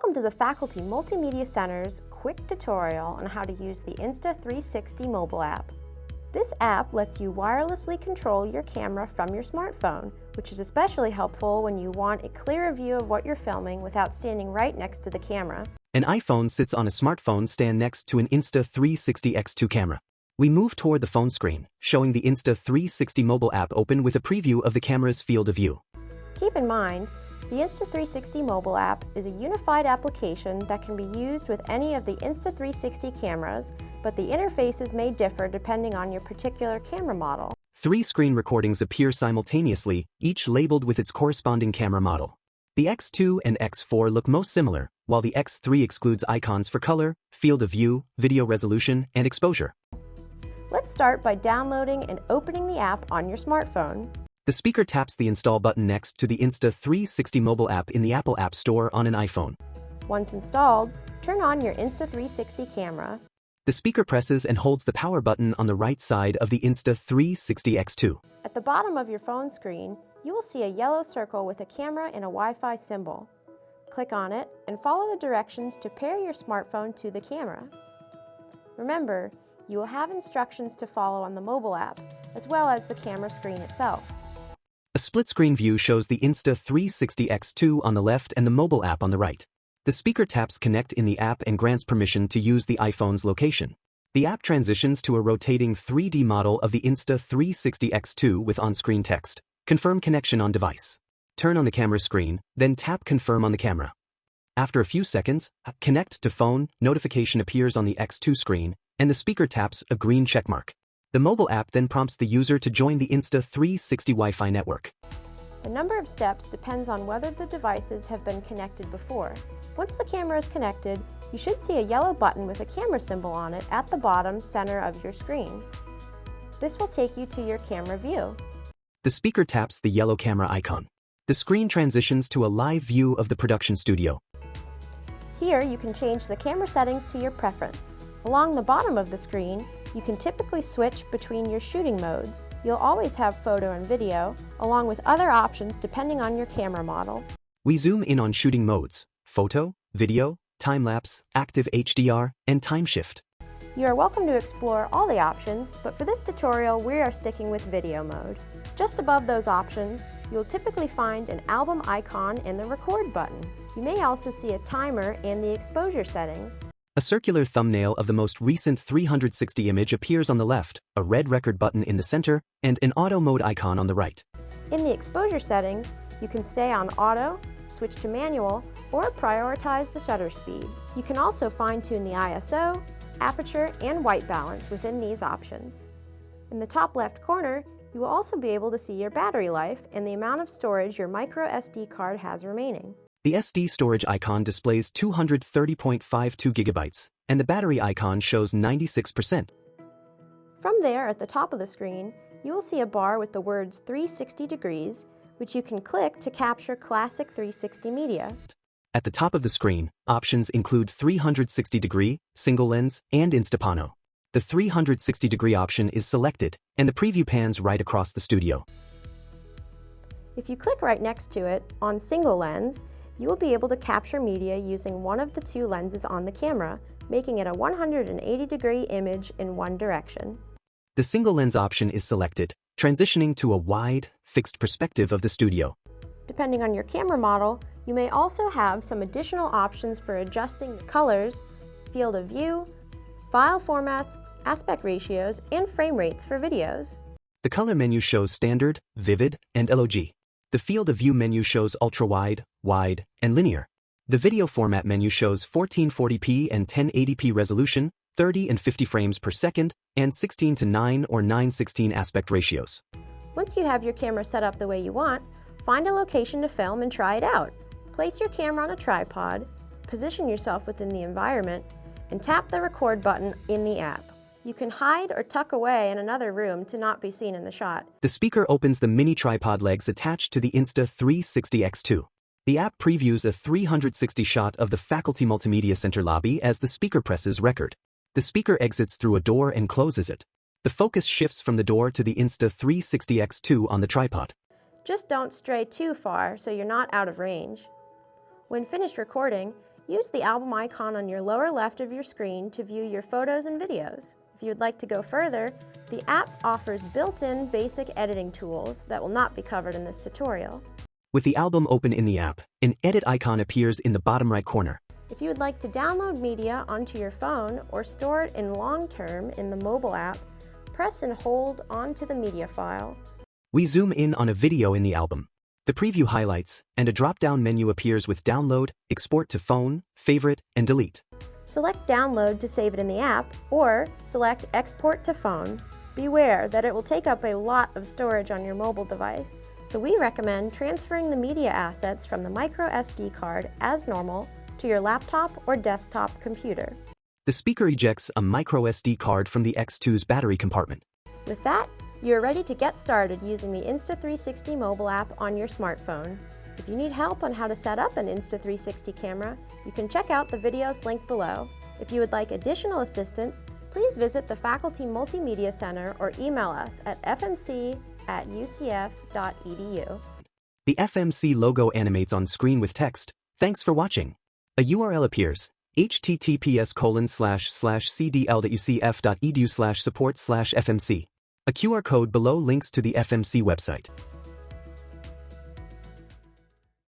Welcome to the Faculty Multimedia Center's quick tutorial on how to use the Insta360 mobile app. This app lets you wirelessly control your camera from your smartphone, which is especially helpful when you want a clearer view of what you're filming without standing right next to the camera. An iPhone sits on a smartphone stand next to an Insta360 X2 camera. We move toward the phone screen, showing the Insta360 mobile app open with a preview of the camera's field of view. Keep in mind, the Insta360 mobile app is a unified application that can be used with any of the Insta360 cameras, but the interfaces may differ depending on your particular camera model. 3 screen recordings appear simultaneously, each labeled with its corresponding camera model. The X2 and X4 look most similar, while the X3 excludes icons for color, field of view, video resolution, and exposure. Let's start by downloading and opening the app on your smartphone. The speaker taps the Install button next to the Insta360 mobile app in the Apple App Store on an iPhone. Once installed, turn on your Insta360 camera. The speaker presses and holds the power button on the right side of the Insta360 X2. At the bottom of your phone screen, you will see a yellow circle with a camera and a Wi-Fi symbol. Click on it and follow the directions to pair your smartphone to the camera. Remember, you will have instructions to follow on the mobile app, as well as the camera screen itself. A split-screen view shows the Insta360 X2 on the left and the mobile app on the right. The speaker taps Connect in the app and grants permission to use the iPhone's location. The app transitions to a rotating 3D model of the Insta360 X2 with on-screen text. Confirm connection on device. Turn on the camera screen, then tap Confirm on the camera. After a few seconds, Connect to Phone notification appears on the X2 screen, and the speaker taps a green checkmark. The mobile app then prompts the user to join the Insta360 Wi-Fi network. The number of steps depends on whether the devices have been connected before. Once the camera is connected, you should see a yellow button with a camera symbol on it at the bottom center of your screen. This will take you to your camera view. The speaker taps the yellow camera icon. The screen transitions to a live view of the production studio. Here you can change the camera settings to your preference. Along the bottom of the screen, you can typically switch between your shooting modes. You'll always have photo and video, along with other options depending on your camera model. We zoom in on shooting modes: photo, video, time-lapse, active HDR, and time shift. You are welcome to explore all the options, but for this tutorial we are sticking with video mode. Just above those options, you'll typically find an album icon and the record button. You may also see a timer and the exposure settings. A circular thumbnail of the most recent 360 image appears on the left, a red record button in the center, and an auto mode icon on the right. In the exposure settings, you can stay on auto, switch to manual, or prioritize the shutter speed. You can also fine-tune the ISO, aperture, and white balance within these options. In the top left corner, you will also be able to see your battery life and the amount of storage your micro SD card has remaining. The SD storage icon displays 230.52 gigabytes, and the battery icon shows 96%. From there, at the top of the screen, you will see a bar with the words 360 degrees, which you can click to capture classic 360 media. At the top of the screen, options include 360-degree, single lens, and Instapano. The 360-degree option is selected, and the preview pans right across the studio. If you click right next to it, on single lens, you will be able to capture media using one of the 2 lenses on the camera, making it a 180-degree image in one direction. The single lens option is selected, transitioning to a wide, fixed perspective of the studio. Depending on your camera model, you may also have some additional options for adjusting colors, field of view, file formats, aspect ratios, and frame rates for videos. The color menu shows standard, vivid, and LOG. The field of view menu shows ultra-wide, wide, and linear. The video format menu shows 1440p and 1080p resolution, 30 and 50 frames per second, and 16:9 or 9:16 aspect ratios. Once you have your camera set up the way you want, find a location to film and try it out. Place your camera on a tripod, position yourself within the environment, and tap the record button in the app. You can hide or tuck away in another room to not be seen in the shot. The speaker opens the mini tripod legs attached to the Insta360 X2. The app previews a 360 shot of the Faculty Multimedia Center lobby as the speaker presses record. The speaker exits through a door and closes it. The focus shifts from the door to the Insta360 X2 on the tripod. Just don't stray too far so you're not out of range. When finished recording, Use the album icon on your lower left of your screen to view your photos and videos. If you would like to go further, the app offers built-in basic editing tools that will not be covered in this tutorial. With the album open in the app, an edit icon appears in the bottom right corner. If you would like to download media onto your phone or store it in long-term in the mobile app, press and hold onto the media file. We zoom in on a video in the album. The preview highlights, and a drop-down menu appears with Download, Export to Phone, Favorite, and Delete. Select Download to save it in the app, or select Export to Phone. Beware that it will take up a lot of storage on your mobile device, so we recommend transferring the media assets from the micro SD card as normal to your laptop or desktop computer. The speaker ejects a micro SD card from the X2's battery compartment. With that, you are ready to get started using the Insta360 mobile app on your smartphone. If you need help on how to set up an Insta360 camera, you can check out the videos linked below. If you would like additional assistance, please visit the Faculty Multimedia Center or email us at fmc@ucf.edu. The FMC logo animates on screen with text. Thanks for watching. A URL appears, https://cdl.ucf.edu/support/FMC. A QR code below links to the FMC website.